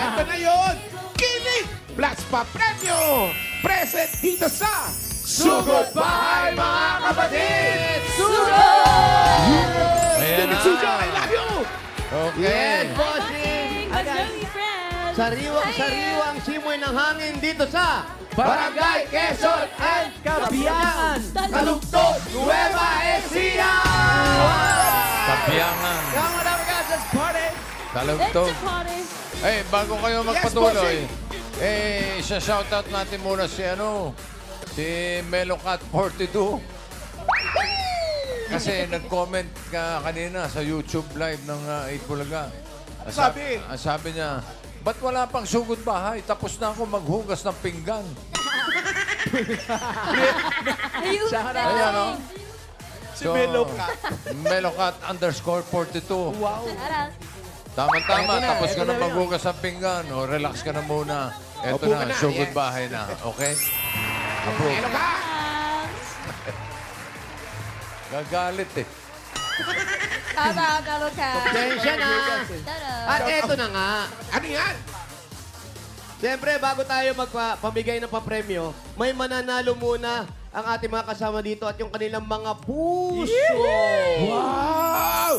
Ito na yun! Kilig plus pa-premyo! Present dito sa Sugod Bahay, mga kapatid! Ayan na. Sujo, I love you! Okay. Yes, bossing! Magandang friends! Sariwang simoy ng hangin dito sa Barangay Quezon and Kabiyakan! Kalugtog, Nueva Ecija! Kapiyangan. Come on, guys, let's party! It's Talugtog. a party! Eh, bago kayo Yes, magpatuloy, isa-shoutout natin muna si si Melocat42. Kasi nag-comment ka kanina sa YouTube live ng 8 Bulaga. Sabi niya, ba't wala pang sugod bahay? Tapos na ako maghugas ng pinggan. Ayun Ayan, no? Si Melocat. Melocat_42. Wow! Tama-tama, Eto na, tapos eto ka na na yun. maghugas ng pinggan. O, relax ka na muna. Eto Opo ka na, na, sugod yes. bahay na. Okay? Approve. Melocat! Gagalit eh. Tama, ka. Tensya na! At eto na nga. Ano yan? Siyempre, bago tayo magpamigay ng papremyo, may mananalo muna ang ating mga kasama dito at yung kanilang mga puso. Wow!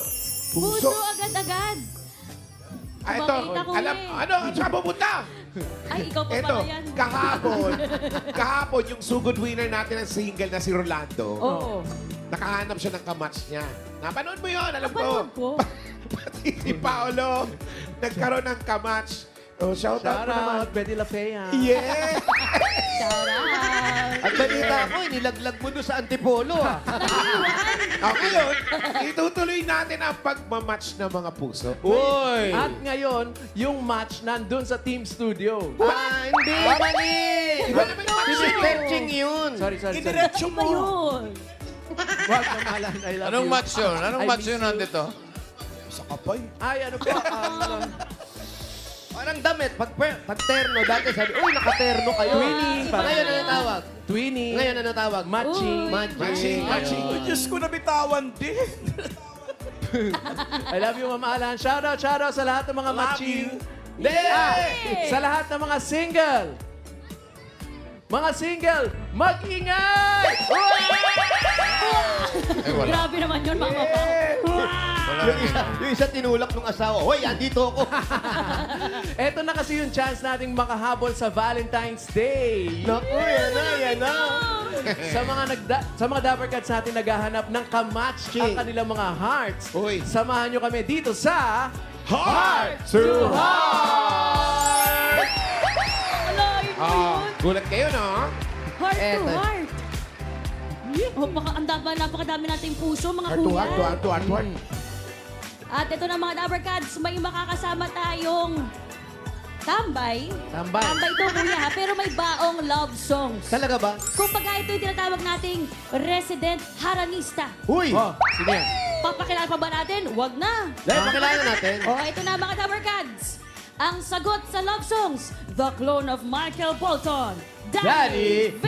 Puso agad-agad! Ah, ito, Makita ko alam, eh. ano, saan pupunta? Ay, ikaw pa Ito, pala yan. kahapon yung sugod winner natin ng single na si Rolando. Oo. Nakahanap siya ng kamatch niya. Napanood mo yun, alam ko. Napanood ko. Pati si Paolo, nagkaroon ng kamatch. Oh, shout out mo naman. Betty Lafea. Yeah! Shout out! At balita ko, inilaglag mo doon sa Antipolo. Okay yun, itutuloy natin ang pagmamatch ng mga puso. Uy! At ngayon, yung match nandun sa Team Studio. Hindi, mali! Iba naman yung match yun. Pinipetching yun. Sorry. Idiretso Ano ba mo. yun? Wag na malan, I love Anong you. match yun? Anong I match miss yun you. nandito? Sa kapay. Ay, ano po? Parang damit, pag terno, dati sabi, uy, nakaterno kayo. Twinning. Ngayon ano tawag? Twinning. Ngayon ano tawag? Matching. Uy. Matching, matching. Diyos ko, nabitawan din. I love you, Mama Alan. Shoutout sa lahat ng mga matching. Yay! Sa lahat ng mga single. Mga single, mag-ingay! Eh, wala. Grabe naman yun, mga pa. Wala Yung isa tinulak ng asawa, hoy, andito ako. Eto na kasi yung chance nating makahabol sa Valentine's Day. Naku, yan na. Sa mga Dapper Cats natin naghahanap ng kamatch ang kanilang mga hearts. Uy. Samahan nyo kami dito sa Heart to Heart! Wala, yun ba yun? Gulat kayo, no? Heart to Eto. heart. Oh, napakadami nating puso, mga Heart to kuya. heart, to heart, to heart, to heart. At ito na mga Dabber Cats, may makakasama tayong tambay. Tambay. Tambay to kuya ha, pero may baong love songs. Talaga ba? Kung pagka ito yung tinatawag nating resident haranista. Uy! Oh, sige yan. Papakilala pa ba natin? Wag na. Dahil pakilala natin. O, ito na mga Dabber Cats. Ang sagot sa love songs, the clone of Michael Bolton, Daddy V.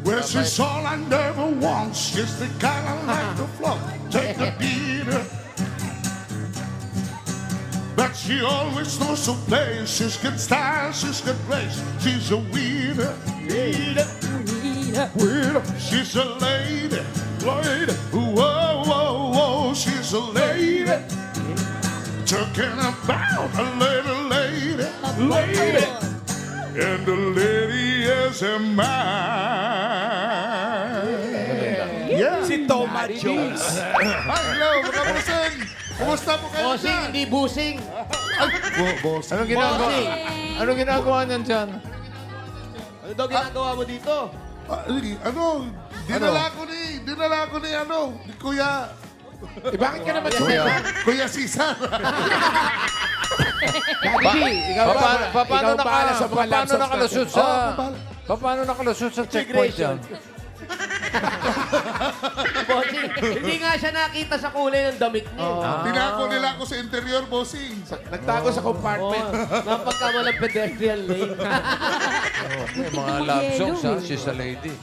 Well, she's all I never want. She's the kind I like to float. Take a beater. But she always knows her place. She's got style, she's got grace. She's a winner. Winner. She's a lady. Lady. Whoa, whoa, whoa. She's a lady. Talking about a little lady. Lady. And the lady is a mine. Yeah. Si Toma Jones. Hello, mga busing. Kumusta po kayo Bossing, dyan? hindi busing. Anong ginagawa? Bossing. Anong ginagawa niyan dyan? Ano daw ginagawa mo dito? Dinala ko ni Kuya Bakit ka naman Kuya. Kuya Cesar. Paano Ikaw bahala sa mga love songs nakalusot natin. sa... Paano nakalusot sa checkpoint yan? Bossing, hindi nga siya nakita sa kulay ng damit niya. Tinako nila ako sa interior, bossing. Nagtago sa compartment. Napagkamalang pedestrian lane. Yung mga love songs, ha? She's a lady.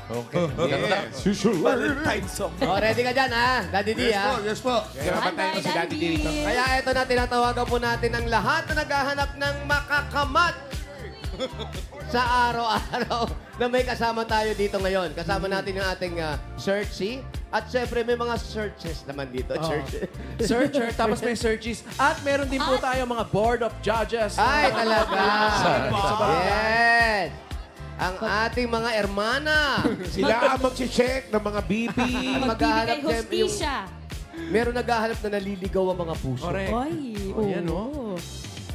Okay. Ganda. She's a lady. Oh, ready ka dyan, ha? Daddy D, ha? Yes po. Kaya ko si Daddy D dito. Kaya ito na, tinatawagan po natin ang lahat na naghahanap ng makakamat sa araw-araw na may kasama tayo dito ngayon. Kasama natin yung ating searchy. At syempre, may mga searches naman dito. Searcher, tapos may searches. At meron din po tayo mga board of judges. Ay, talaga. Sa barangay. Yes. Ang ating mga ermana. Sila ang mag-check ng mga BP. At maghahanap Magbibigay siyempre yung... hostisya. Meron naghahanap na naliligaw ang mga puso. Correct. Oy, Ayan, oo.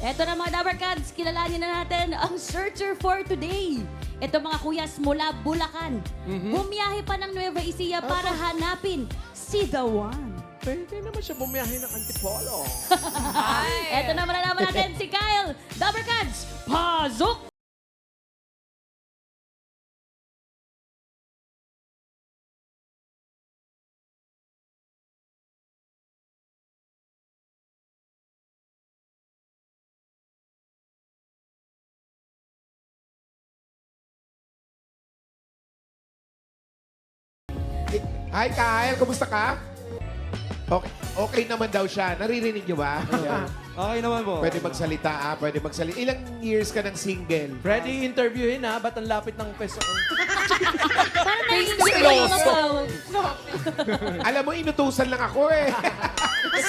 Eto na mga Dabarkads, kilalanin na natin ang searcher for today. Ito mga kuyas mula Bulacan. Bumiyahe pa ng Nueva Ecija para hanapin si The One. Pwede naman siya bumiyahe ng Antipolo. Eto na malalaman natin si Kyle. Dabarkads, pasok! Hi, Kyle. Kumusta ka? Okay naman daw siya. Naririnig niyo ba? Okay naman po. Pwede magsalita, Pwede magsalita. Ilang years ka ng single? Ready interviewin ha? Ba't ang lapit ng peso? Parang naiinspire ako. Alam mo, inutusan lang ako eh.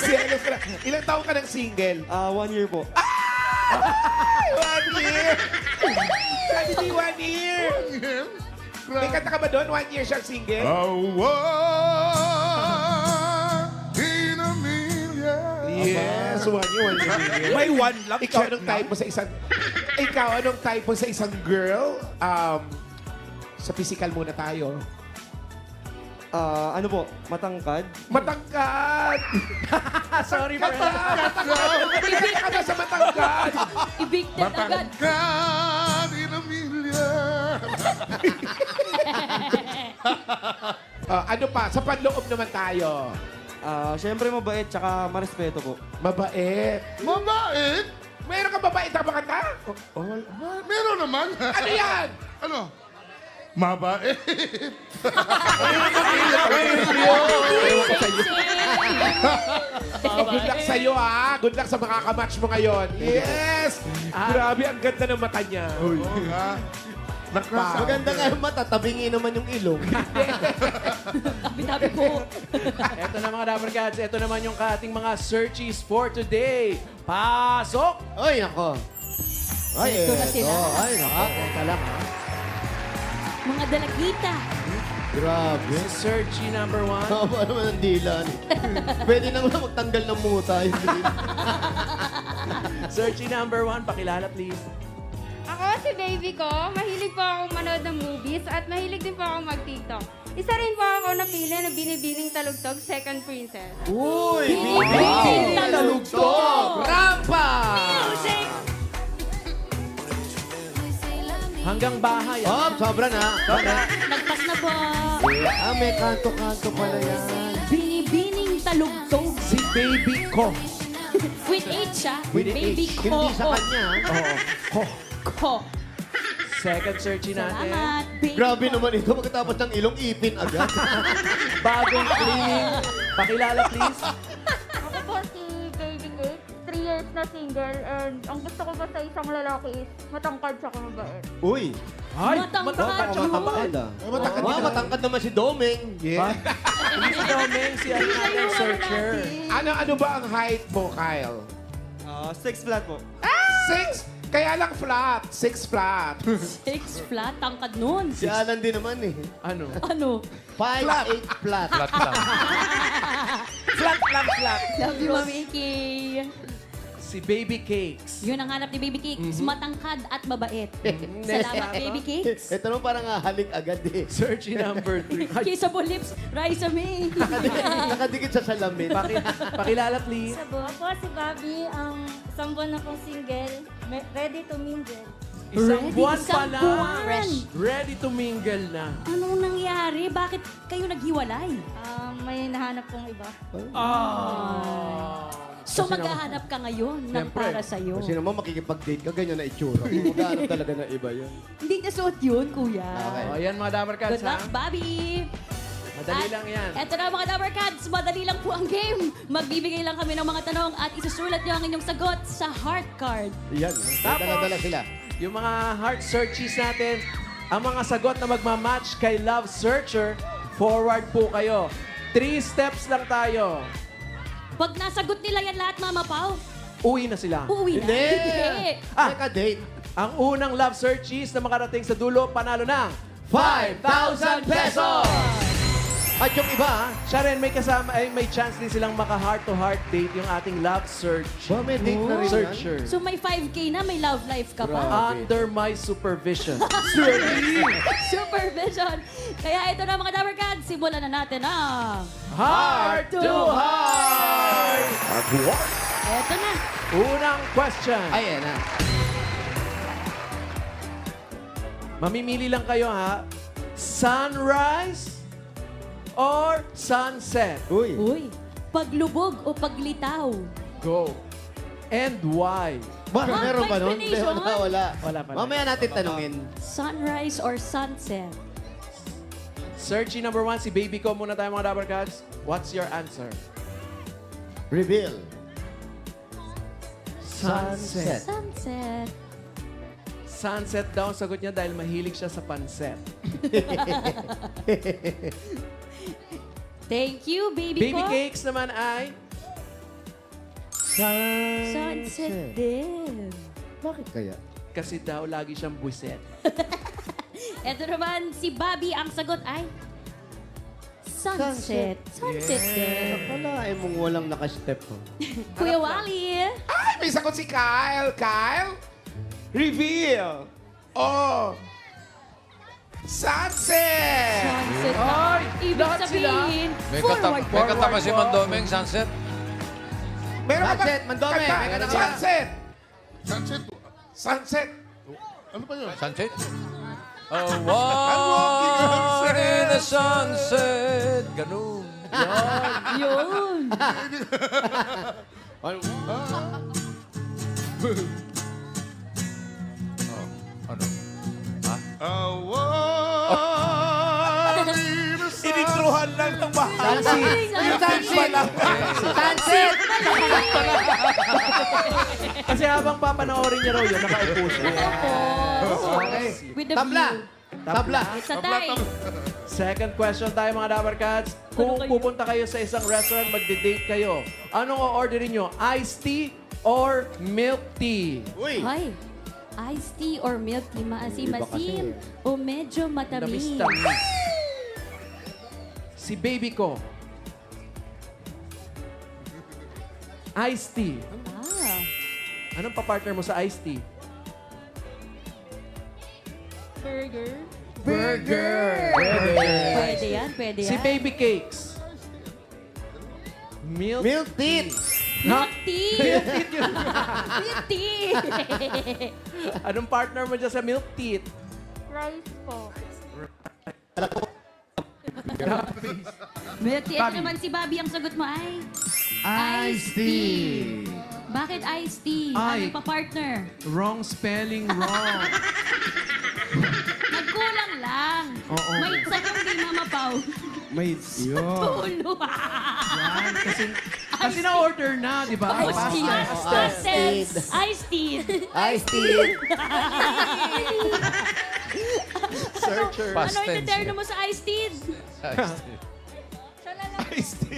Selos na. Ilang taon ka ng single? 1 year po. Ay, 1 year! Sabi ni 1 year! May kanta ka ba doon? 1 year siyang single? In a million. Yes, 1 year. May one lang. Ikaw, anong type mo sa isang... Ikaw, anong type mo sa isang girl? Sa physical muna tayo. Ano po? Matangkad? Matangkad! Sorry, friend. Ibig ka na sa matangkad! Evicted agad. God in a million. Ano pa? Sa panloob naman tayo. Siyempre mabait tsaka marespeto po. Mabait. Mabait? Meron ka mabait na makanta? Meron naman. Ano yan? Ano? Mabait. Good luck sa'yo, ha? Good luck sa makakamatch mo ngayon. Yes! Grabe, ang ganda ng mata niya. Maganda nga yung mata, tabingi naman yung ilong. Tabi-tabi ko. Eto na mga Dabarkads. Eto naman yung ating mga searches for today. Pasok! Ay, nako. Ay, Ito na sila. Ay, nako. Teka lang, ha? Mga dalagita. Grabe. Searchy number 1. Haba naman ang dila. Pwede na nga magtanggal ng muta. Searchy number 1. Pakilala, please. Ako si baby ko, mahilig po akong manood ng movies at mahilig din po akong mag-TikTok. Isa rin po ako napili na binibining talugtog, Second Princess. Uy! Binibining Talugtog! Rampa! Hanggang bahay. Oh, sobra na. Nagpas na po. May kanto-kanto pala yan. Binibining talugtog. Si baby ko. With H, ha? With Baby H. ko. Hindi sa kanya. Ko. Second searchy natin. Salamat, baby Grabe ko. naman ito. Pagkatapos ng ilong, ipin agad. Bagong cleaning. Pakilala, please. Ako po si baby Kate, 3 years na single and ang gusto ko pa sa isang lalaki is matangkad siya mabait. Uy! Ay, Matangkad siya. Matangkad ah. Matangkad Wow, din. matangkad naman si Domeng. Yeah. Hindi si Domeng, si ating searcher. Ano ba ang height mo, Kyle? 6 flat po. 6? Kaya lang flat. 6 flat. 6 flat, tangkad nun. Si Alan din naman eh. Ano? Ano? 5'8 flat. Flat lang. Flat. Love you, Mami Iki. Si Baby Cakes. Yun ang hanap ni Baby Cakes. Matangkad at mabait. Next Salamat, natin. Baby Cakes. Ito naman parang halik agad eh. Searchy number 3. Kissable lips, Raisa May. Nakadikit sa salamin. Pakilala, please. Ako si Bobby, ang isang buwan na pong single, ready to mingle. Isang Ready, buwan pa isang lang. buwan. Ready to mingle na. Anong nangyari? Bakit kayo naghiwalay? May nahanap pong iba. So maghahanap ka ngayon ng Siyempre. para sa'yo. Kasi naman makikipag-date ka, ganyan na itsura. Maghanap talaga ng iba yun. Hindi niya suot yun, kuya. Okay. O, yan mga Dabber Cats, Good ha? luck, Bobby! Madali At lang yan. Eto na mga Dabber Cats, madali lang po ang game. Magbibigay lang kami ng mga tanong at isusulat niyo ang inyong sagot sa heart card. Yan. Tapos, Dala-dala sila. Yung mga heart searches natin, ang mga sagot na magmamatch kay Love Searcher, forward po kayo. 3 steps lang tayo. Pag nasagot nila yan lahat, Mama Pao, Uwi na sila. uuwi na. Hindi. Ah. Naka-date. Ang unang Love Searches na makarating sa dulo, panalo ng 5,000 pesos! At yung iba, ha? Siya rin, may kasama, may chance din silang maka-heart-to-heart date yung ating Love Search. Ba, may date na rin yan? Searcher. So may 5K na, may love life ka pa. Under my supervision. Supervision. Kaya ito na mga Dabber Cats, simulan na natin ang Heart to heart! Eto na. Unang question. Ayan na. Mamimili lang kayo ha. Sunrise or sunset? Uy. Uy, paglubog o paglitaw? Go. And why? Ba, meron ba nun? explanation. Wala. Wala pa. Mamaya natin tanungin. Sunrise or sunset? Searchy number 1, si Baby ko muna tayo mga Dabber Cats. What's your answer? Reveal. Sunset. Sunset. Sunset daw ang sagot niya dahil mahilig siya sa panset. Thank you, baby, Baby ko. Cakes naman ay Sunset din. Bakit kaya? kasi daw lagi siyang buwiset. Ito naman, si Bobby, ang sagot ay sunset. Sunset din. Akalain mong walang nakastep. Kuya Wally. Ay, may sagot si Kyle. Kyle? Reveal. Oh. Sunset. Sunset na. Ay, Ibig lahat sabihin, May forward. katama si Mandomeng, sunset. Meron ka ba? Sunset, Mandome, Kanta. may kanta ka. Sunset. Sunset. Sunset. Ano ba yun? Sunset? A walk in the sunset. Ganun. Yun. Ano? Ha? Inintruhan lang ng bahay. Sunset. Sunset. Kasi habang papanoorin niya raw yun, nakaupo siya. Okay. With the Tabla. view. Tabla. It's a tie. Second question tayo mga Dabber Cats. Kung kayo? pupunta kayo sa isang restaurant, magde-date kayo, anong o-orderin nyo? Iced tea or milk tea? Uy. Ay, iced tea or milk tea, maasim-asim o medyo matamis. Tamis. Si baby ko. Iced tea. Ah, Anong pa-partner mo sa iced tea? Burger. Burger. pwede yan, pwede yan. Si baby cakes. Milk. Milk tea. Milk tea! Milk tea yun. Milk tea! Anong partner mo dyan sa milk tea? Rice po. Milk tea. Ito naman si Bobby, ang sagot mo ay? Iced tea. Bakit iced tea? Ay. Ano pa partner? Wrong spelling, wrong. Nagkulang lang. Oo. May sagot kay Mama Pao. May Tulo. yan. Kasi na-order na, di ba? Iced tea. Iced Iced tea. Iced tea. Searcher. Past Ano tense. iterno mo sa iced tea?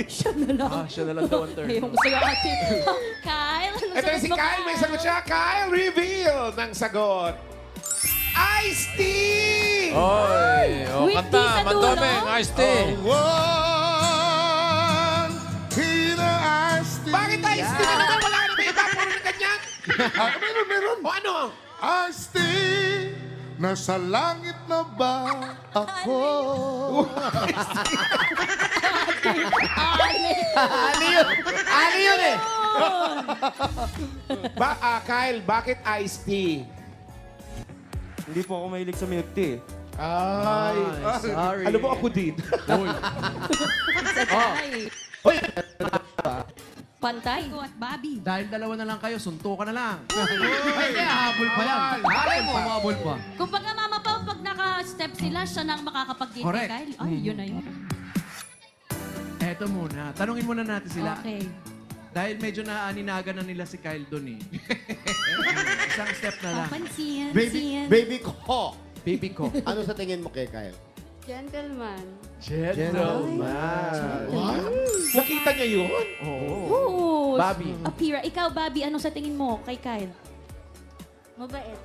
Siya na lang. Ah, siya na lang daw ang turn. Ayaw ko sa'yo ate. Kyle, ano Ito na si mo, Kyle. May sagot siya. Kyle, reveal ng sagot. Iced tea! Oy, oh, With tea kanta, sa dulo? Mandomeng, iced tea. One in a iced tea. Bakit iced tea na naman? Wala ka naman iba. Puro na ganyan. Meron. O ano? Iced tea. Nasa langit na ba ako? Ali yun. Ali yun eh. Kyle, bakit iced tea? Hindi po ako mahilig sa milk tea. Ay. Sorry. Alam mo ako din. Ay. Pantay ko at Bobby. Dahil dalawa na lang kayo, suntukan na lang. Ay, habol pa yan. Halay mo, habol pa. Kung baga Mama Pao, pag naka-step sila, siya nang makakapag-game kay Correct. Kyle. Ay, yun na yun. Eto muna. Tanungin muna natin sila. Okay. Dahil medyo naaninaga na nila si Kyle doon eh. Isang step na lang. Papansin, Baby ko. Baby ko. Ano sa tingin mo kay Kyle? Gentleman. Gentleman. Nakita niya yun? Oo. Oo. Bobby. Apira. Ikaw, Bobby, ano sa tingin mo kay Kyle? Mabait.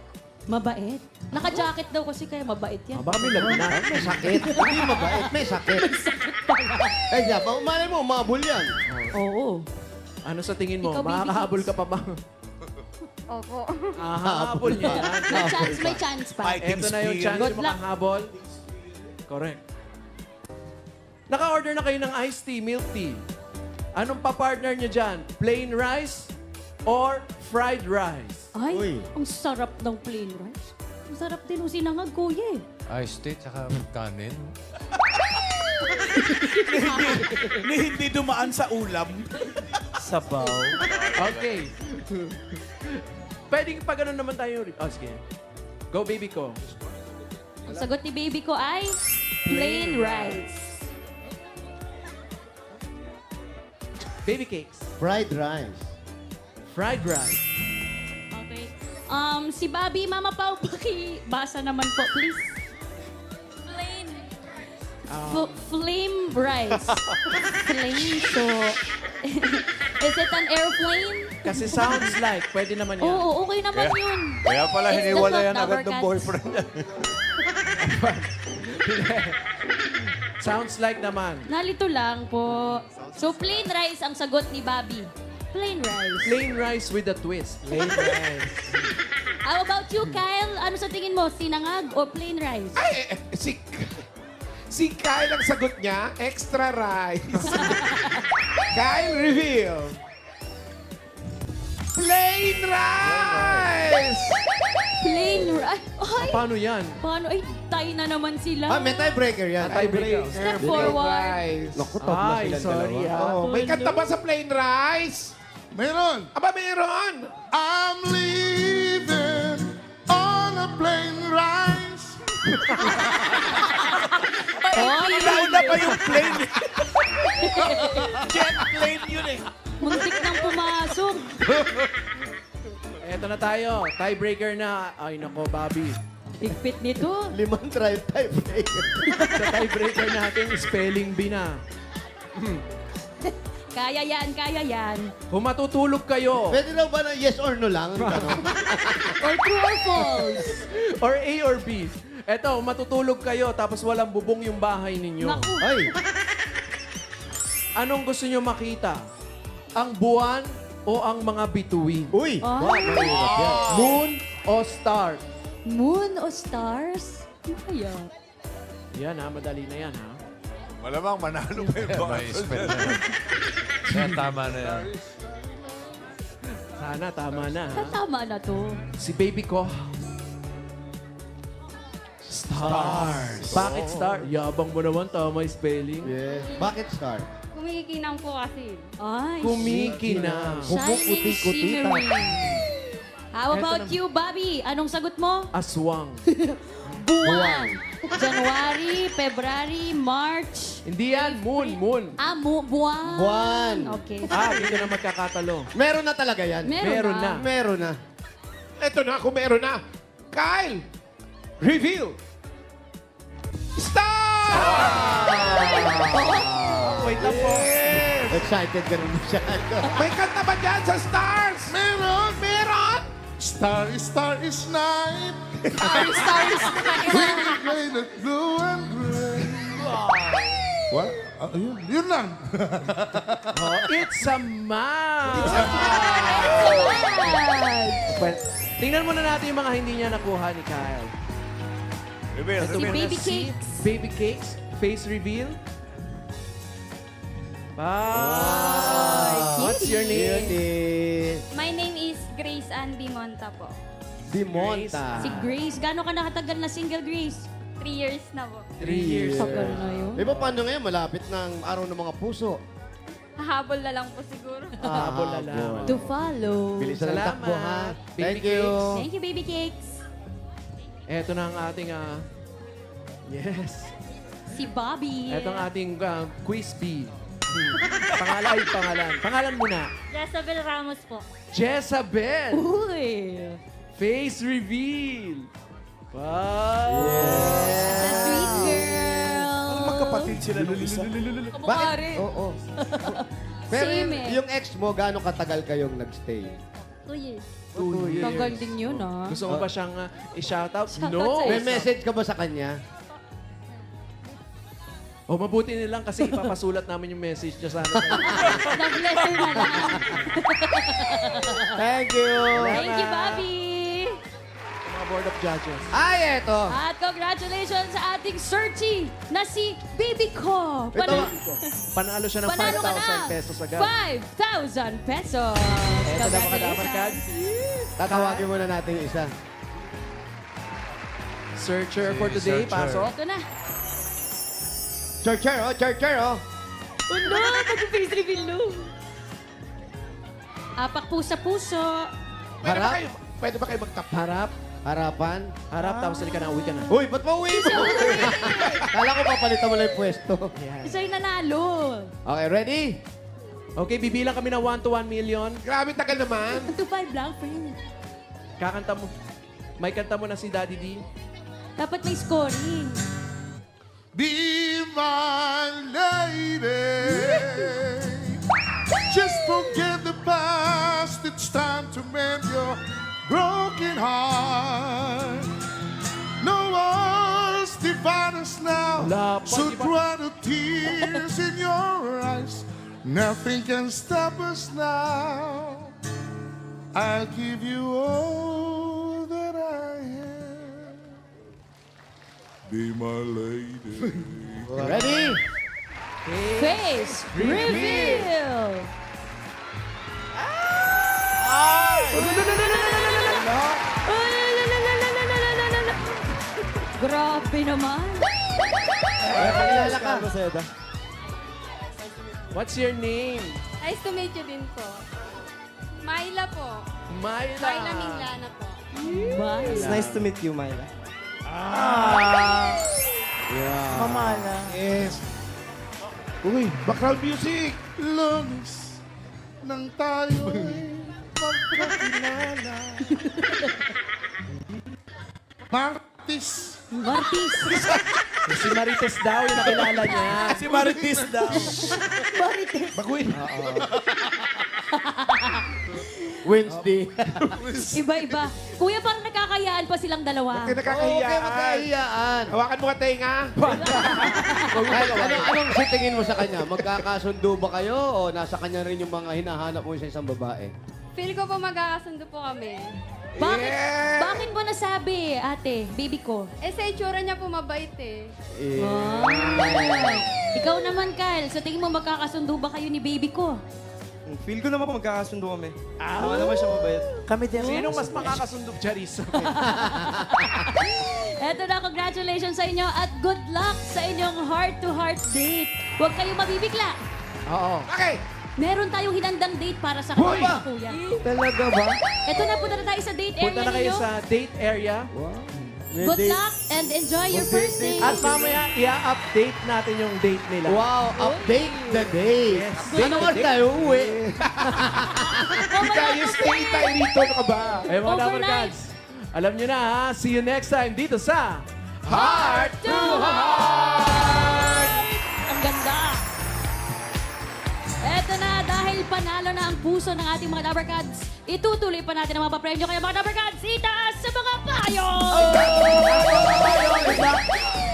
Mabait? Naka-jacket daw kasi kaya mabait yan. Aba, may lagnat. May sakit. Hindi mabait. May sakit. Ay, siya, malay mo, umabol yan. Oo. Ano sa tingin mo? Ikaw, baby Makakahabol kids. ka pa ba? Opo. Habol niya. May chance pa. Ito na yung chance Good yung luck. makahabol. Correct. Naka-order na kayo ng iced tea, milk tea. Anong pa-partner niyo dyan? Plain rice or fried rice? Ay, Uy. ang sarap ng plain rice. Ang sarap din yung sinangag, kuya eh. Iced tea, tsaka kanin. Ni hindi dumaan sa ulam. Sabaw. Okay. Pwedeng pa ganun naman tayo. Oh, sige. Go, baby ko. Ang sagot ni baby ko ay plain rice. Baby cakes. Fried rice. Fried rice. Okay. Si Bobby, Mama Pao, pakibasa naman po, please. Plain. Flame rice. Flame, so... Is it an airplane? Kasi sounds like, pwede naman yan. Oo, okay naman yun. Kaya pala It's the hiniwalayan top agad ng Dabber boyfriend niya. Sounds like naman. Nalito lang po. So, plain rice ang sagot ni Bobby. Plain rice. Plain rice with a twist. Plain rice. How about you, Kyle? Ano sa tingin mo? Sinangag o plain rice? Ay, si Kyle ang sagot niya, extra rice. Kyle, reveal. Plain rice! Plain rice? Ay, Paano yan? paano? Ay, tayo na naman sila. Ah, may tiebreaker yan. Tiebreaker. Step forward. Rice. Naku, tabla Ay, silang sorry dalawa. Oh, may kanta ba sa plain rice? Meron. Aba, meron. I'm leaving on a plain rice. Nauna pa yung plane. Jet plane yun eh. Muntik nang pumasok. Eto na tayo. Tiebreaker na. Ay, nako, Bobby. Higpit nito. 5 drive tiebreaker. Sa tiebreaker natin, spelling bee na. Kaya yan, kaya yan. Kung matutulog kayo, Pwede daw ba na yes or no lang? Tanong. Or true or false. or A or B. Eto, matutulog kayo tapos walang bubong yung bahay ninyo. Naku. Ay, Anong gusto nyo makita? Ang buwan o ang mga bituin? uy. Ay. Wow, mahirap yan. Moon o star? Moon o stars? Ano kaya? Yan ha, madali na yan ha. Malamang manalo pa yung May spell na yan. Kaya tama na yan. Sana, tama na ha. Tama na to. Si baby ko. Stars. Bakit star? Yabang mo naman, tama yung spelling. Yes. Bakit star? Kumikinang po kasi. Ay, Kumikinang. Kumukuti-kuti shining, shimmering. How about Eto na- you, Bobby? Anong sagot mo? Aswang. Buwan. January, February, March. Hindi yan, moon, moon. Buwan. Buwan. Okay. Dito na magkakatalo. Meron na talaga yan. Meron na. Meron na. Eto na, kung meron na. Kyle, reveal. Start! Wait lang po. Excited ka rin siya. May kanta ba dyan sa stars? Meron. Meron! Star is night. Stars! Made it blue and gray. What? Yun lang. It's a man. Buwan. Tingnan muna natin yung mga hindi niya nakuha ni Kyle. Si Baby Cakes. Baby cakes, face reveal. Bye. What's your name? My name is Grace Ann Bimonta po. Dimonta. Si Grace. Gano'n ka nakatagal na single, Grace? 3 years na po. 3 years. Tagal na yun. Di ba paano ngayon? Malapit ng araw ng mga puso. Hahabol na lang po siguro. Habol na lang. To follow. Bilis na ng Salamat. takbo, ha? Baby Thank you. Thank you, baby cakes. Eto na ang ating, yes. Si Bobby. Eto ang ating quiz bee. Pangalan. Pangalan muna. Jezabel Ramos po. Jezabel. Uy. Face reveal. Wow. The sweet girl. Magkapatid sila nung isa. Kumukari. Oo. Pero Same eh. yung ex mo, gaano katagal kayong nagstay? 2 years. 2 years. Tagal din yun, ah. Gusto mo ba siyang i-shoutout? Shoutout No. sa'yo. May message ka ba sa kanya? O mabuti nilang kasi ipapasulat namin yung message niya sana. Love letter na lang. Thank you. Thank you, Bobby. Mga board of judges. Ay, eto. At congratulations sa ating searchy na si Baby Ko. Panalo siya ng Panalo ka na. 5,000 pesos agad. 5,000 pesos. Eto na mga dapat cards. Tatawagin muna natin yung isa. Searcher for today, pasok. Ito na. Churcher, oh. Oh no, mag-face reveal no. Apak po sa puso. Harap. Pwede ba kayo magtap? Harap. Harapan. Harap, tapos halika na, uwi ka na. Uy, ba't pauwi mo? Kala ko papalitan mo lang yung pwesto. Isa yung nanalo. Okay, ready? Okay, bibilang kami ng 1 to 1 million. Grabe tagal naman. 2-5 lang, friend. Kakanta mo. May kanta mo na si Daddy D. Dapat may scoring. Be my lady. Just forget the past. It's time to mend your broken heart. No one's divine us now. Wala pa, So di ba? dry the tears in your eyes. Nothing can stop us now. I'll give you all that I have. Be my lady. Ready? Face reveal. Grabe naman. Pakilala ka. What's your name? Nice to meet you din po. Myla po. Myla. Myla Minglana po. It's nice to meet you, Myla. Mamala. Yes. Uy, background music. Lunes nang tayo'y magkakilala. Martis. Martis. Si Marites daw, yung nakilala niya. Si Marites daw. Baguhin. Wednesday. Iba-iba. Kuya, parang nakakayaan pa silang dalawa. Kaya Okay, nakakahiyaan. magkahiyaan. Hawakan mo ka tenga. Anong sitingin mo sa kanya? Magkakasundo ba kayo o nasa kanya rin yung mga hinahanap mo sa isang babae? Feel ko po magkakasundo po kami. Bakit? Yeah. Bakit mo nasabi, ate, baby ko? Eh, sa itsura niya po mabait eh. Ikaw naman, Kyle. Sa tingin mo magkakasundo ba kayo ni baby ko? Feel ko naman po magkakasundo kami. Naman naman siya mabait. Kami din. Sinong mas makakasundog, Charis? Eto na, congratulations sa inyo at good luck sa inyong heart-to-heart date. Huwag kayong mabibigla. Oo. Okay. Meron tayong hinandang date para sa Hoy! kanya, kuya. Talaga ba? Eto na, punta na tayo sa date Punta area na kayo ninyo. sa date area. Good luck and enjoy your first date. At mamaya, i-update natin yung date nila. Wow, update the day. Yes. Ano oras tayo uwi? Hindi tayo stay tayo rito. Ano ka ba? Eh, mga Overnight. Dabber Gods, alam nyo na ha, see you next time dito sa Heart to heart! Ang ganda. Eto na, dahil panalo na ang puso ng ating mga Dabber Cats, itutuloy pa natin ang mga papremyo. Kaya mga Dabber Cats, itaas sa mga payo!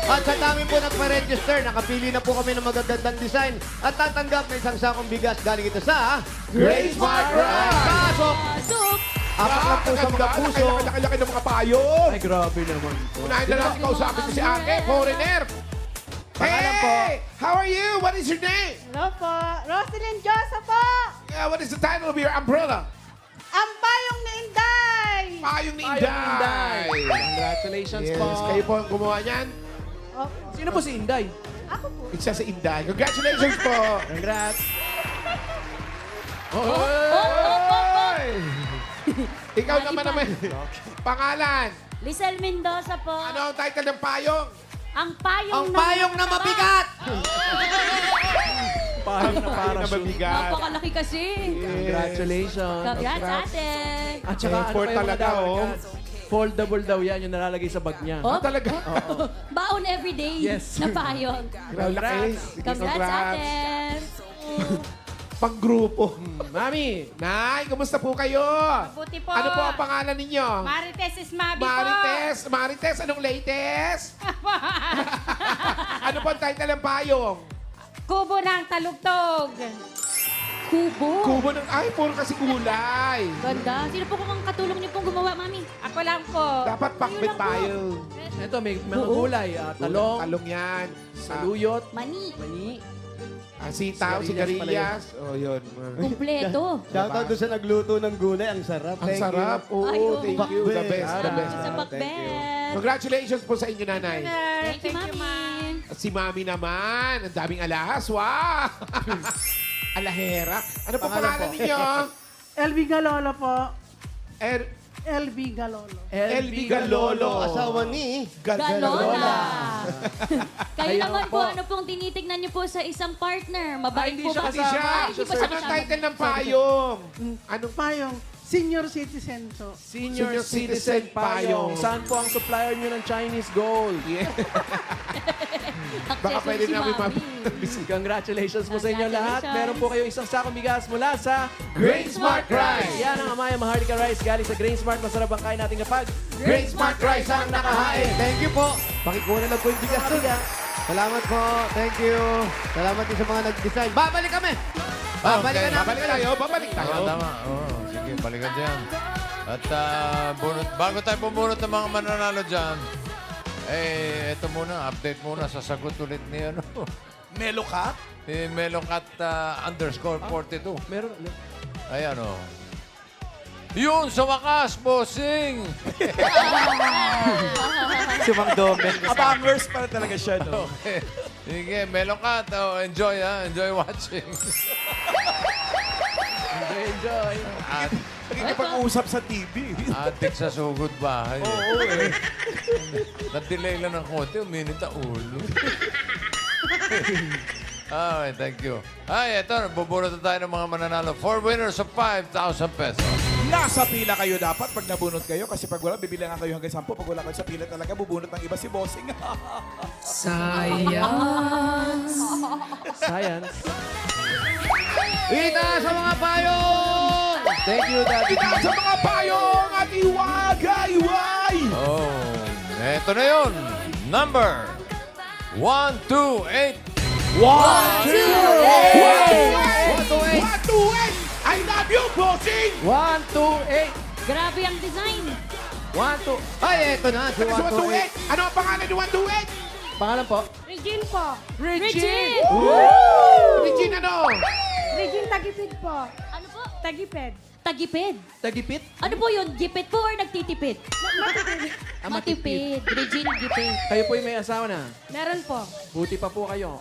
At sa dami po nagpa-register, nakapili na po kami ng magagandang design at tatanggap ng isang sakong bigas galing ito sa Grace Smart Ride! Pasok! Pasok! Apat lang po sa mga puso. Laki-laki ng mga payong. Ay, grabe naman to. Unahin na lang kausapin ko si ate, foreigner. Pangalan po. Hey! How are you? What is your name? Hello po. Rosalyn Josa po. What is the title of your umbrella? Ang payong ni Inday. Payong ni Ayun, Inday. Inday. Congratulations Yes, po. kayo po ang gumawa niyan. Opo. Sino po si Inday? Ako po. Isa sa Inday. Congratulations po. Congrats. Ikaw Mali naman pa. naman. Pangalan. Lisel Mendoza po. Ano ang title ng payong? Ang payong Ang payong na mabigat! Payong na Payong na parachute. mabigat. Napakalaki kasi. Congratulations. Congrats, ate. At saka ano Effort pa yung mga talaga, Dabber oh. Cats? Foldable daw yan, yung nalalagay sa bag niya. Oh, Talaga. baon everyday Yes. na payong. Laki. Sige, Congrats, ate. Panggrupo. Mami, Nay, kumusta po kayo? Buti po. Ano po ang pangalan ninyo? Marites is Mabi po. Marites. Marites, anong latest? Ano po ang title ng payong? Kubo ng talugtog. Kubo. Kubo ng... Ay, puro kasi kulay. Ganda. Sino po kung katulong niyo pong gumawa, mami? Ako lang po. Dapat pakbet payong. ito may mga gulay. Talong, Talong yan. saluyot, Mani. mani. Sitaw, sigarilyas. Oh, yun. Kumpleto. Shoutout doon sa nagluto ng gulay. Ang sarap. Ang Thank sarap. Oo, Ay, oo. thank you. The best, the best. Sa pakbet. Congratulations po sa inyo, nanay. Thank you, mami. At si mami naman, ang daming alahas. Wow! Alahera. Ano po pangalan ninyo? LB Galolo po. LB Galolo. LB Galolo. Asawa ni... Galola. Kayo Ayaw naman po, po. ano pong tinitignan niyo po sa isang partner? Ay, Mabait hindi po siya ba? Hindi siya. Ay, hindi pa siya Anong kasama. title ng payong? Anong Payong. Senior citizen to. Senior Senior Citizen Citizen Payong. Payong. Saan po ang supplier nyo ng Chinese gold? Baka Successful pwede si namin mami. Congratulations po sa inyo lahat. Congratulations. Meron po kayo isang sakong bigas mula sa Grain Smart Rice. Yan ang Amaya Maharlika Rice galing sa Grain Smart. Masarap ang kain natin kapag Grain Smart Rice ang nakahain. Thank you po. Pakikuha na po yung bigas doon. Salamat po. Thank you. Salamat din sa mga nag-design. Babalik kami. Babalikan namin Babalik tayo. Babalik tayo. Tama. Sige, balikan dyan. At bago tayo bumunot ng mga mananalo dyan, ito muna, update muna, sasagot ulit ni Melo ka? ni Melocat _42. meron. Ayan o. Yun, sa wakas, bossing! Si Mang Domen. Abangers para talaga siya, no? Okay. Sige, Melocat, enjoy ha, enjoy watching. Enjoy. At Nakikipag-usap sa TV. adik sa sugod bahay. Oo, Na-delay lang ng konti, uminit ang ulo. Okay, thank you. Ay, eto, bubunot na tayo ng mga mananalo. 4 winners of 5,000 pesos. Nasa pila kayo dapat pag nabunot kayo kasi pag wala, bibilangan kayo hanggang 10. Pag wala kayo sa pila talaga, bubunot ng iba si Bossing. Science. Ita sa mga payong! Thank you, Daddy. Ikaw sa mga payong at iwagay-way. Oh, eto na yun. Number 128. 128. I love you, bossing. 1, 2, 8. Grabe ang design. 1, 2. Ay, eto na. Si 128. Ano ang pangalan ni 128? Pangalan po? Regine po. Regine! Regine ano? Regine Tagipid po. Ano po? Tagipid. Tagipid. Tagipit? Ano po yun? Gipit po or nagtitipid? Matipid. Regine Gipit. Kayo po yung may asawa na. Meron po. Buti pa po kayo.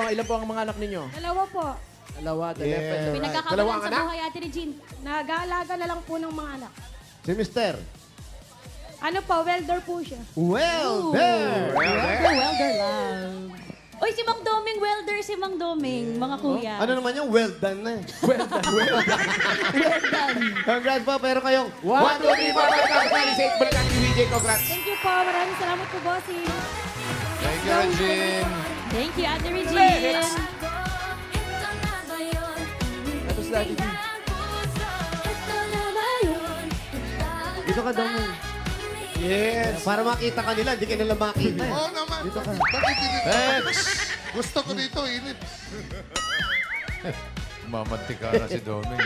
Ilan po ang mga anak ninyo? Dalawa po. Dalawa, the left and the right. Pinagkakabalan Dalawang sa anak? buhay, Ate Regine. Nag-aalaga na lang po ng mga anak. Si Mister. Ano po, welder po siya. Well, there. Welder lang. Uy, si Mang Doming, welder si Mang Doming, mga kuya. Ano naman yung well done na eh. Well done. Congrats po, pero kayong 1, 2, 3, 4, 5, 6, 7, 8. Balikan ni VJ. Congrats. Thank you po. Maraming salamat po, bossing. Thank you, Regine. Thank you, Ate Regine. Tapos lagi. Dito ka daw mo. Yes. Para makita ka nila, hindi ka nila makita eh. Oo naman. Dito ka. Next. Gusto ko dito, init. Mamantika na si Doming.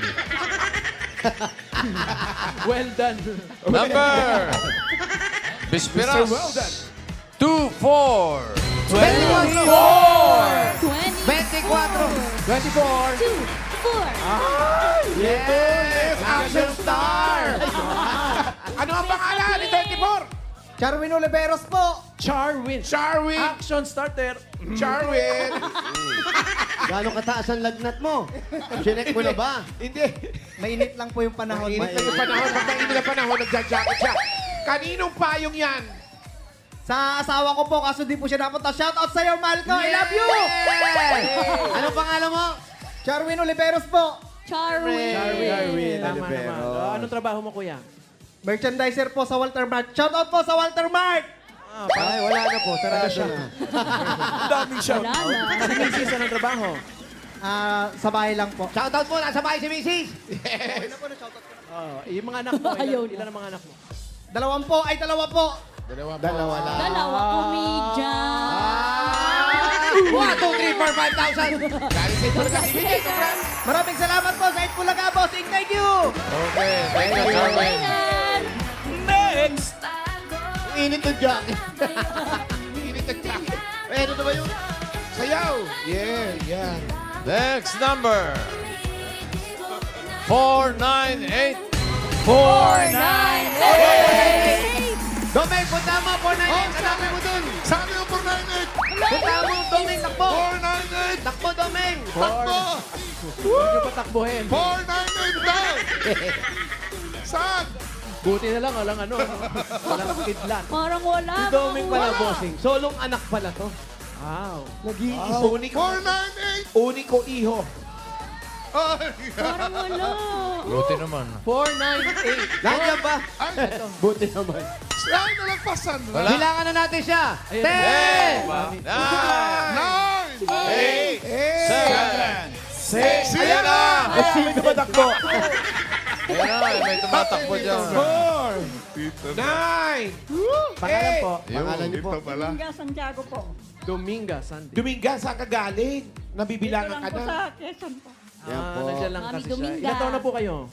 Well done. Number. Bisperas. 2, 4. 24! 24. 24! 2, 4. Yes. Action star. Ano ang pangalan ni 24? Charwin Oliveros po. Charwin. Charwin! Action starter. Charwin! Gano'ng kataas ang lagnat mo? Sinek mo na ba? Hindi. Mainit lang po yung panahon. Mainit lang yung panahon. Pag mainit na panahon, nagja-jacket siya. Kaninong payong yan? Sa asawa ko po, kaso di po siya napunta. Shout out sa'yo, mahal ko. I love you! Anong pangalan mo? Charwin Oliveros po. Charwin. Tama naman. Anong trabaho mo, kuya? Merchandiser po sa Walter Mart. Shout out po sa Walter Mart! Ay, wala na po. Sarado na. Ang daming shout. Wala na. Si Mrs. anong trabaho? Sa bahay lang po. Shout out po. Nasa bahay si Mrs. Yung mga anak mo. Ayaw Ilan ang mga anak mo? Dalawa po. Dalawa lang. Dalawa comedian. 1, 2, 3, 4, 5,000. Galing sa Itbulaga TV. Congrats. Maraming salamat po sa Itbulaga, bossing. Thank you! Okay, thank you, Charwin. Ayan. Next! Init ng jacket. Init ng jacket. Eh, ano na ba yun? Sayaw! Yeah, yan. Next number. 498. 498. Domeng, punta mo. 498. Hanapin mo dun. Sabi mo 498! Punta mo, Domeng. Takbo. 498! Takbo, Domeng. Takbo! Huwag niyo patakbuhin. 498 daw! Saan? Buti na lang, walang walang kidlat. Parang wala. Si Domeng pala, bossing. Solong anak pala to. Wow. Nag-iisa. Uniko. 498! Uniko iho. Ay! Parang wala. Buti naman. 498. Nandiyan ba? Ay! Buti naman. Ay, nalagpasan! Wala. Bilangan na natin siya. Ayan. 10! 9! 8, 7, 6. Ayan na! Sino ba takbo? Ayan na, may tumatakbo dyan. 4, 9, Pangalan po? Pangalan niyo po. Ito pala. Santiago po. Dominga Sunday. Dominga, saan ka galing? Nabibilangan ka na. Quezon po. Yan po. Nandiyan lang Mami kasi siya. Dominga. Ilan taon na po kayo?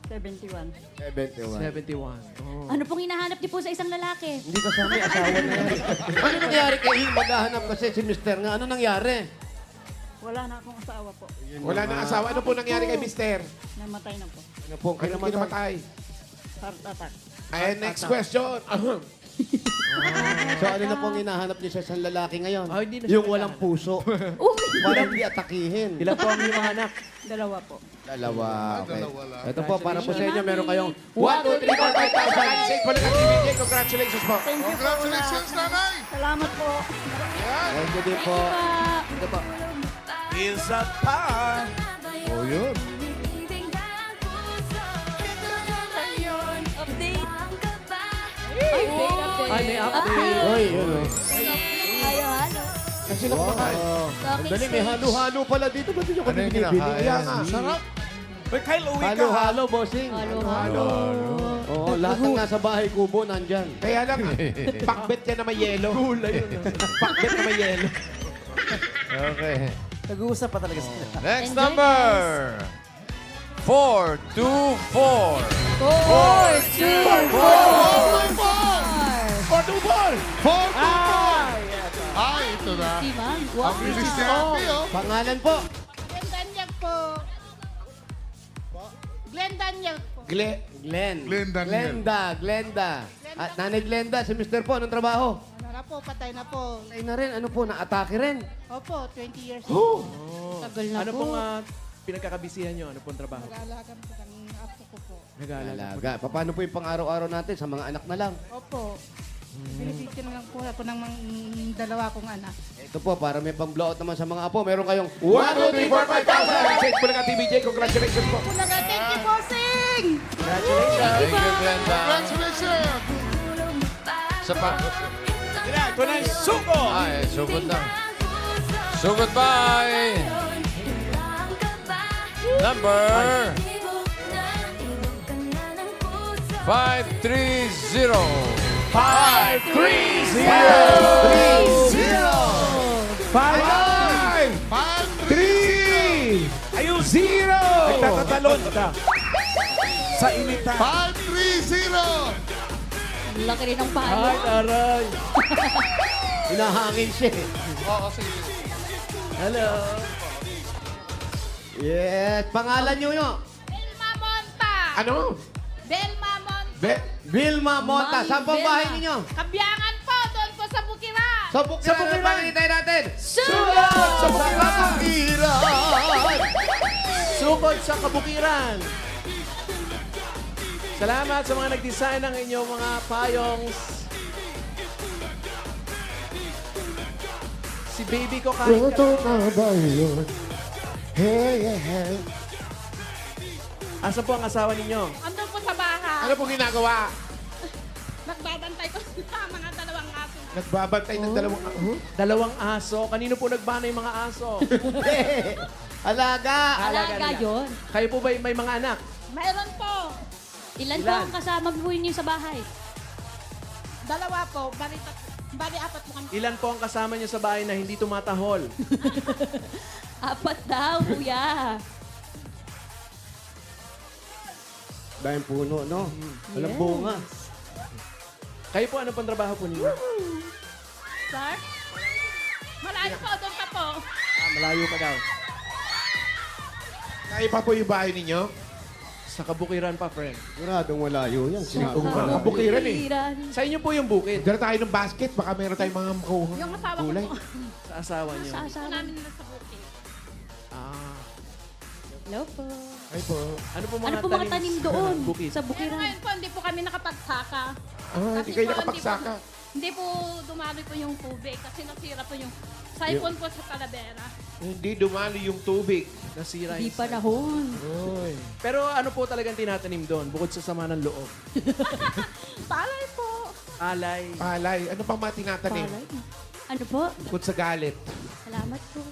71. 71. 71. Oh. Ano pong hinahanap niyo po sa isang lalaki? Hindi kasama yung asawa na yan. Ano nangyari kay Hing? Maghahanap kasi si Mister nga. Ano nangyari? Wala na akong asawa po. Wala nang asawa. Ano po nangyari kay Mister? Namatay na po. Ano po? Ano kinamatay? Heart attack. Ay, next question. So ano na pong hinahanap niyo sa isang lalaki ngayon? Ah, hindi na siya Yung walang puso. Uy! Para hindi atakihin. Ilan po ang iyong mga anak? Dalawa po. Dalawa. Okay. Dalawa lang. Ito po, para po sa inyo, meron kayong 1, 2, 3, 4, 5,000. Safe pala ng TVJ. Congratulations po. Thank you po. Congratulations, nanay! Salamat po. Thank you din po. Ito po. Is a par. Oh, yun. Ay, may update. Ay, may update. Uy, yun o. Ayaw, ano? Kasi lang kumakain. Ang dali, may halo-halo pala dito. Ba't hindi ako Ano yung binibili? kinakain? Kaya nga. Sarap! May Kyle, uwi ka. Halo-halo, bossing. Halo. Oo, lahat ng nasa bahay kubo nandyan. Kaya lang, pakbet yan na may yelo. Gulay yun. Pakbet na may yelo. Okay. Nag-uusap pa talaga sila. Next Enjoy, number. 424. 4-2-4! Ay, ito na. Si Ma'am. Ang Wow. bilis ni Ate, oh. Pangalan po. Glendaniel po. Glendaniel po. Glenn. Glenn Daniel. Glenda. At Nanay Glenda, si Mr. po, anong trabaho? Ano na po, patay na po. Ay na rin, ano po, na-atake rin. Opo, 20 years Oh. Tagal na Ano po. pong pinagkakabisihan nyo? Ano pong trabaho? Nag-aalagan po ng apo ko po. Nag-aalaga. Alaga. Paano po yung pang-araw-araw natin sa mga anak na lang? Opo. Binibigyan na lang po ako ng dalawa kong anak. Ito po, para may pang-blowout naman sa mga apo, meron kayong 1, 2, 3, 4, 5,000. Safe pala ng TVJ. Congratulations po. Thank you, bossing! Thank you, Glenda. Congratulations! Sa pa. Ito na yung suko. Ay, sugod na. Sugod bye. Number 530. 5-3-0! 5, 3, Ayun, 0! nagtatatalon ka. Sa initan. 530! Laki rin ng payo. Ay, aray. hinahangin siya. eh. Hello. Yes, pangalan nyo yun. Belma Monta! Ano? Belma Monta! Be Vilma Monta. Ma'am Saan po ang Vilma. bahay ninyo? Kabiyangan po, doon po sa Bukiran. Sa Bukiran. Sa Bukiran. Ano panalitay natin? Sugod! Sa Bukiran. Sukod sa kabukiran. Salamat sa mga nag-design ng inyong mga payong. Si baby ko kahit Asa po ang asawa ninyo? Andun po sa bahay. Ano pong ginagawa? Nagbabantay ko sa mga dalawang aso. Nagbabantay ng dalawang... Dalawang aso. Kanino po nagbana yung mga aso? Alaga. Alaga yun. Kayo po ba may mga anak? Mayroon po. Ilan po Ilan? ang kasama po ninyo sa bahay? Dalawa po. Bali apat po kami. Ilan po ang kasama niyo sa bahay na hindi tumatahol? 4 daw, kuya. Dahil puno, no? Walang Yes. bunga. Kayo po, ano pang trabaho po ninyo? Sir? Malayo po, doon pa po. Malayo pa daw. Kaya pa po yung bahay ninyo? Sa kabukiran pa, friend. Guradong malayo yan. Sinabi Oo ko nga, na. kabukiran eh. Bukiran. Sa inyo po yung bukid. Dala tayo ng basket, baka meron tayong mga makuha. Yung asawa ko Gulay. po. Sa asawa niyo. Sa asawa. Namin na sa bukid. Ah. Hello po. Ay po. Ano po mga Ano po mga tanim doon? Bukid. Sa Pero bukiran. ngayon po, hindi po kami nakapagsaka. Hindi kayo nakapagsaka. Hindi po dumaloy po yung tubig kasi nasira po yung siphon po sa Talavera. Hindi dumalo yung tubig. Nasira Di yung panahon. Oy. Pero ano po talagang tinatanim doon? Bukod sa sama ng loob. Palay po. Alay. Palay. Ano pang mga tinatanim? Palay. Ano po? Bukod sa galit. Salamat po.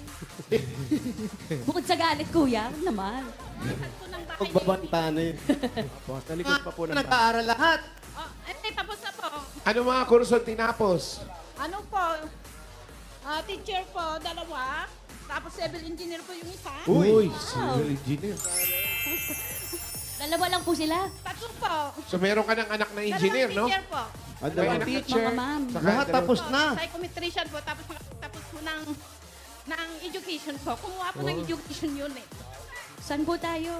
Bukod sa galit, kuya. Naman. Po ng bahay. Pagbabanta na yun. Po, talikod pa po ng bahay. Nag-aaral lahat. Oh, tapos na po. Ano mga kurso tinapos? Ano po? Teacher po, 2. Tapos civil engineer po yung isa. Uy, civil engineer. Dalawa lang po sila. 3 po. So meron ka ng anak na engineer, no? Teacher po. Ano May ba? anak- Teacher. Mga ma'am. Saka Lahat dalawa- tapos na. Psychometrician po. Tapos po ng education po. Kumuha po ng education yun eh. Saan po tayo?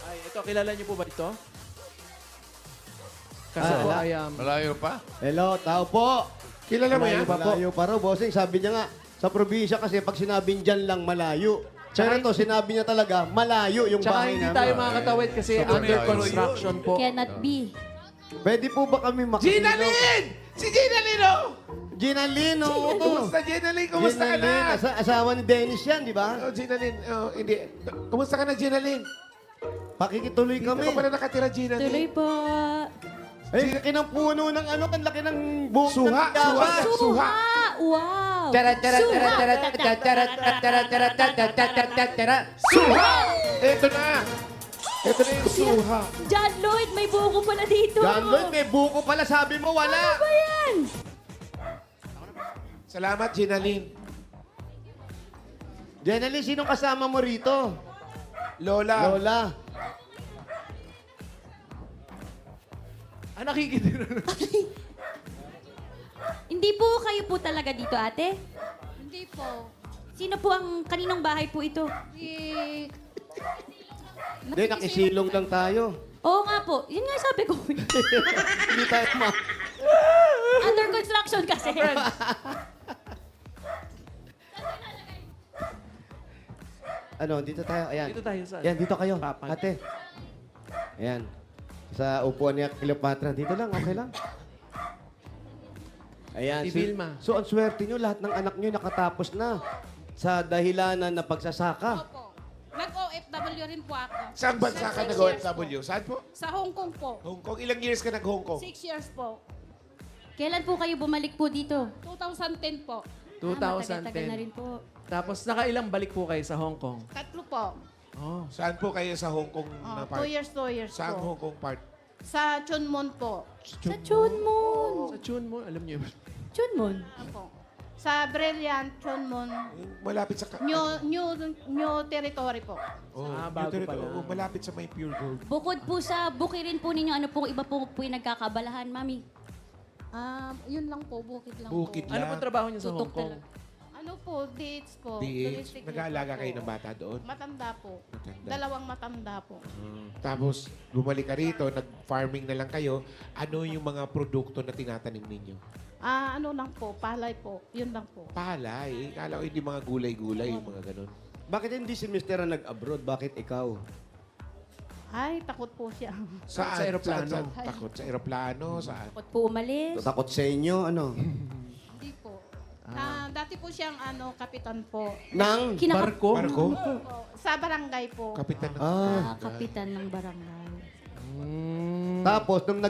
Ay, ito, kilala niyo po ba ito? Kasi po wala. ay Malayo pa? Hello, tao po. Kilala mo yan? Malayo pa po. Malayo pa raw, bossing. Sabi niya nga, sa probinsya kasi pag sinabing dyan lang malayo. Pero ito, sinabi niya talaga, malayo yung Tsaka bahay hindi namin. tayo makakatawid kasi under construction po. Cannot be. Pwede po ba kami makasilaw? Gina Lynn! Si Gina Lynn, oh! Gina Lynn, oo. Kumusta, Gina Lynn? Kumusta ka Gina Lynn, na? asawa ni Dennis yan, di ba? Oh, Gina Lynn. Oh, hindi. Kumusta ka na, Gina Lynn? Pakikituloy Dito kami. ka pala nakatira, Gina Tuloy Lynn. po. Eh, laki ng puno ng ano, ang laki ng buhok Suha, ng yawa. suha. Suha! Wow! Tara, tara, tara, tara, tara, tara, tara, tara, tara, tara, tara, tara. Suha! Ito na! Ito na yung suha. John Lloyd, may buko pala dito. John Lloyd, may buko pala, sabi mo, wala. Ano ba yan? Salamat, Gina Lynn. Jenny, sinong kasama mo rito? Lola. Lola. Ah, nakikitira. Hindi po kayo po talaga dito, ate? Hindi po. Sino po ang kaninong bahay po ito? Eh, Hindi, nakisilong lang tayo. Oo nga po. Yun nga sabi ko. Hindi tayo Under construction kasi. Ano, dito tayo. Ayan. Dito tayo sa... Ayan, dito kayo. Papan. Ate. Ayan. Sa upuan ni Cleopatra. Dito lang, okay lang. Ayan. Si Vilma. So, ang swerte nyo, lahat ng anak nyo nakatapos na sa dahilanan na pagsasaka. opo. Nag-OFW rin po ako. Saan bansa ka nag-OFW? Saan po? Sa Hong Kong po. Hong Kong. Ilang years ka nag-Hong Kong? 6 years po. Kailan po kayo bumalik po dito? 2010 po. Matagal-tagal na 2010. rin po. Tapos nakailang balik po kayo sa Hong Kong? 3 po. Oh. Saan po kayo sa Hong Kong na 2 part? years, 2 years Saan po. Hong Kong part? Sa Chunmon po. Sa Chunmon. Sa Chun mo, alam niyo. Chunmon. Opo. Sa Brilliant, Chunmon. Malapit sa... New territory po. Oh, bago New pa Territory. lang. Oh, malapit sa may pure gold. Bukod po sa bukirin po ninyo, ano po iba po yung nagkakabalahan, mami? Yun lang po, bukid lang Bukid po. Ano po trabaho niyo sa Tutok Hong Kong? talaga. Ano po, dates po. Dates. Domestic Nag-aalaga po. kayo ng bata doon? Matanda po. Matanda. Dalawang matanda po. Tapos, bumalik ka rito, nag-farming na lang kayo. Ano yung mga produkto na tinatanim ninyo? Ano lang po, palay po. Yun lang po. Palay. Kala ko hindi mga gulay-gulay, yung mga ganun. Bakit hindi si Mr. ang nag-abroad? Bakit ikaw? Ay, takot po siya. Saan? Sa aeroplano. Saan? Takot sa aeroplano? Saan? Takot po umalis. Takot sa inyo, ano? Hindi po. Dati po siyang kapitan po. Nang? Barko? Barko? Po, sa barangay po. Kapitan ng... Kapitan ng barangay. Tapos, nung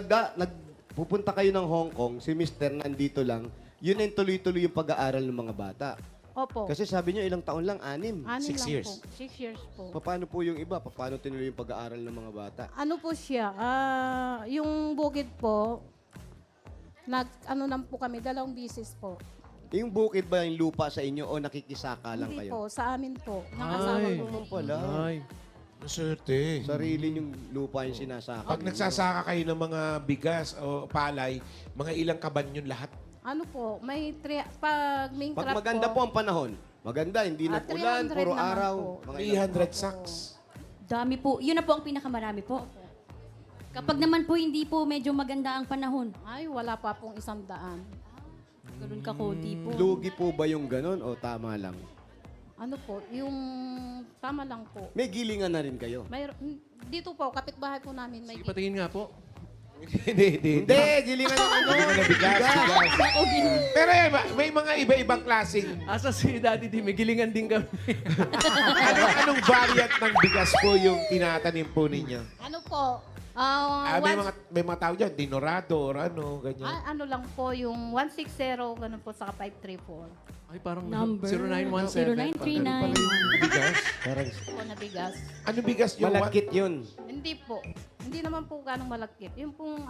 pupunta kayo ng Hong Kong, si Mr. nandito lang, yun ang tuloy-tuloy yung pag-aaral ng mga bata. Opo. Kasi sabi niyo, ilang taon lang? 6. 6 6 years. Po. 6 years po. Paano po yung iba? Paano tinuloy yung pag-aaral ng mga bata? Ano po siya? Yung bukid po, lang po kami, 2 bisis po. Yung bukid ba yung lupa sa inyo o nakikisaka lang Hindi kayo? po, sa amin po. Nakasama Ay. po. Naman pala. Ay. Maswerte. Sarili yung lupa yung sinasaka. Pag nagsasaka kayo ng mga bigas o palay, mga ilang kaban yun lahat? Ano po, pag main Pag crop maganda po ang panahon, maganda, hindi nag-ulan, 300 puro naman araw. po. Mga ilang- 300 sacks. Dami po. Yun na po ang pinakamarami po. Kapag naman po hindi po medyo maganda ang panahon, Ay, wala pa pong 100. ganun kakunti po. Lugi po ba yung ganun o tama lang? Ano po, yung tama lang po. May gilingan na rin kayo. Dito po, kapitbahay po namin may Sige, patingin nga po. Hindi. Hindi, gilingan ng ano. Gilingan na bigas. Pero may mga iba-ibang klaseng. Asa si Daddy D, may gilingan din kami. Anong variant ng bigas po yung tinatanim po ninyo? Ano po, May mga tao dyan, dinorado or ano, ganyan. ano lang po, yung 160, ganun po, saka 534. Ay, parang Number 0917. 0939. Bigas? Po na bigas. Ano bigas yung... Malagkit yun. Hindi po. Hindi naman po ganong malagkit. Yung pong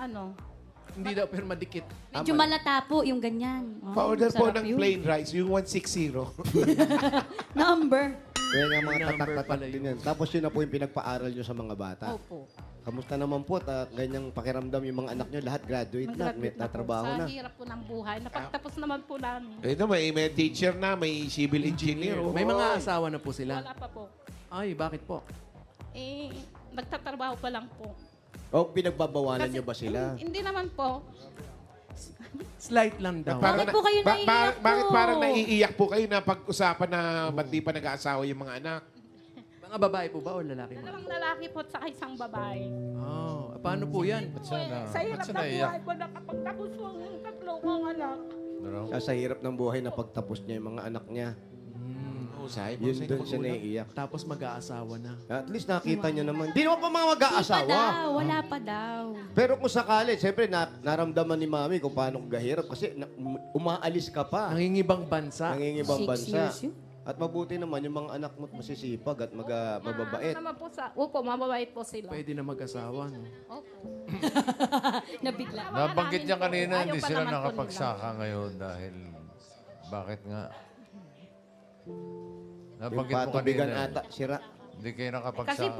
Hindi daw, pero madikit. Medyo malata po yung ganyan. Oh, Pa-order po sarap ng yun. plain rice, yung 160. Number. Kaya nga mga Number tatak-tatak pala din yun. yan. Tapos yun na po yung pinagpa-aral nyo sa mga bata. Opo. Kamusta naman po? Ganyang pakiramdam yung mga anak nyo, lahat graduate na, may Mag-graduate na po. tatrabaho Sa na. hirap po ng buhay. Napagtapos naman po namin. Ito, may teacher na, may civil engineer. oh. May mga asawa na po sila. Wala pa po. Ay, bakit po? Nagtatrabaho pa lang po. O, pinagbabawalan nyo ba sila? Hindi naman po. Slight lang daw. Bakit po kayo naiiyak po? Bakit parang naiiyak po kayo na pag-usapan na ba't di pa nag-aasawa yung mga anak? Mga babae po ba o lalaki mo? Dalawang lalaki po at saka isang babae. Oh, paano po yan? Sa hirap ng buhay ko, nakapagtapos po ang 3 kong anak. Sa hirap ng buhay na pagtapos niya yung mga anak niya. Usay, Yun doon siya naiiyak. Tapos mag-aasawa na. At least nakita niyo naman. Di naman pa mga Hindi pa mag-aasawa. daw. Wala pa daw. Pero kung sakali, siyempre naramdaman ni Mami kung paano gahirap kasi umaalis ka pa. Nangingibang bansa. Nangingibang 6 bansa. years yun. At mabuti naman yung mga anak mo masisipag at mababait. Naman po opo, mababait po sila. Pwede na mag-asawa, no? Opo. Nabigla. Nabanggit niya kanina, Ayaw hindi pa sila naman po nakapagsaka ngayon dahil... Bakit nga? Yung Nabanggit mo patubigan kanina. ata, sira. Hindi kayo nakapagsaka.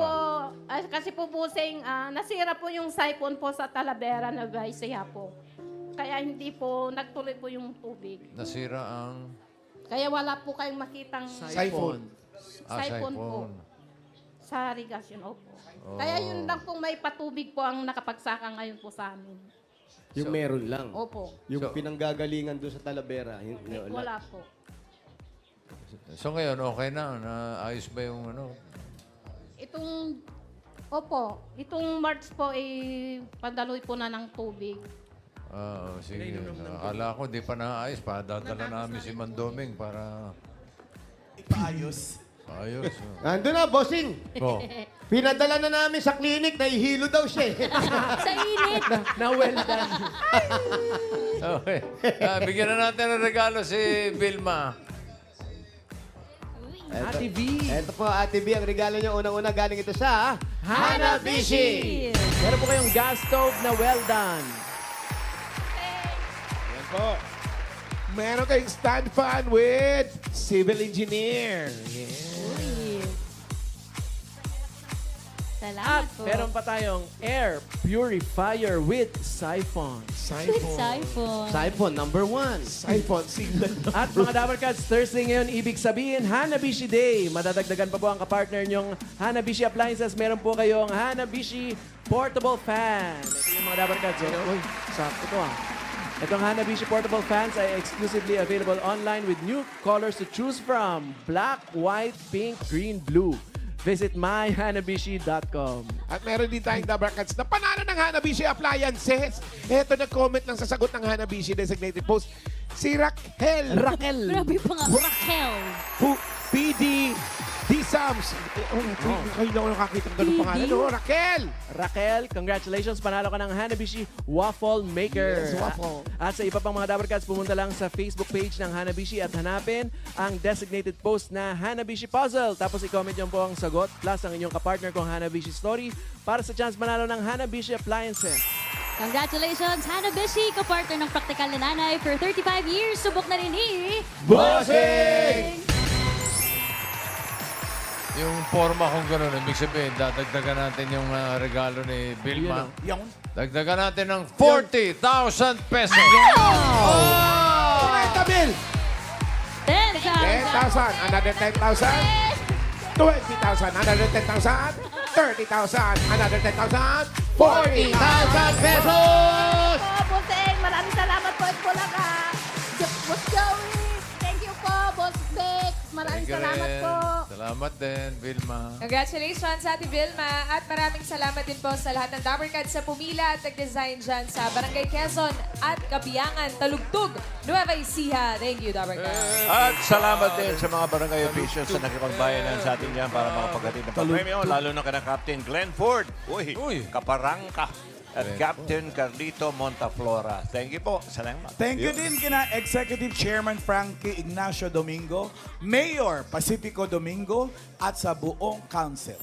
Kasi po busing, nasira po yung siphon po sa Talavera na Gaisaya po. Kaya hindi po nagtuloy po yung tubig. Nasira ang... Kaya wala po kayong makitang Siphon. siphon po. siphon. Sa irrigation, opo. Kaya yun lang pong may patubig po ang nakapagsaka ngayon po sa amin. Yung meron lang. Opo. Yung So- pinanggagalingan doon sa Talavera. Wala po. So ngayon, okay na? Naayos ba yung ano? Itong March po, padaloy po na ng tubig. Sige. Akala ko di pa naayos. Padadala namin si Mandoming para... Ipaayos. Ayos. Nandun na, bossing. Oh. Pinadala na namin sa clinic, nahihilo daw siya. Sa init. Na well done. Okay. Bigyan na natin ng regalo si Vilma. Ate V. Ito po, Ate B, ang regalo niya unang-una galing ito sa Hanabishi! Meron po kayong gas stove na well done. Yan po. Meron kayong stand fan with civil engineer. Yeah. Salamat po. meron pa tayong air purifier with siphon. With siphon. Siphon, number 1. iPhone, single. At mga Dabar Cats, Thursday ngayon, ibig sabihin, Hanabishi Day. Madadagdagan pa po ang kapartner nyong Hanabishi Appliances. Meron po kayong Hanabishi Portable Fan. Ito yung mga Dabar Cats. Uy, sakto to ah. Itong Hanabishi Portable Fans ay exclusively available online with new colors to choose from. Black, white, pink, green, blue. Visit myhanabishi.com. At meron din tayong Dabarkats na panalo ng Hanabishi Appliances. Eto, nag-comment lang sa sagot ng Hanabishi Designated Post. Si Raquel. Grabe pa nga. Raquel. PD D-Sams. Kayo lang nakakita ng ganun pangalan. No? Raquel. Raquel, congratulations. Panalo ka ng Hanabishi Waffle Maker. Yes, waffle. At sa iba pang mga Dabar Cats, pumunta lang sa Facebook page ng Hanabishi at hanapin ang designated post na Hanabishi Puzzle. Tapos i-comment yung po ang sagot plus ang inyong kapartner kong Hanabishi Story para sa chance manalo ng Hanabishi Appliances. Congratulations, Hanabishi, kapartner ng praktikal na nanay for 35 years. Subok na rin ni... Bossing! Yung forma kung gano'n, ibig sabihin, dadagdagan natin yung regalo ni Vilma. Yung Dagdagan natin ng 40,000 pesos. Oh! 40 mil! 10,000. 10,000. Another 10,000. 20,000. Another 10,000. 30,000. Another 10,000. 40,000 pesos! Po, Bossing, maraming salamat po, Bulaga. Boss Joey, thank you po, Boss Bex. Maraming salamat po. Salamat din, Vilma. Congratulations, Ate Vilma. At maraming salamat din po sa lahat ng Dabar Cats sa pumila at nag-design dyan sa Barangay Quezon at Kabiyangan, Talugtog, Nueva Ecija. Thank you, Dabar Cats. At salamat din sa mga barangay officials na nakipagbayanan sa atin yan para makapaghatid ng premyo, lalo na kana Captain Glenn Ford. Uy, kaparangka. At Captain Carlito Montaflora. Thank you po. Salamat. Thank you din kina Executive Chairman Frankie Ignacio Domingo, Mayor Pacifico Domingo, at sa buong council.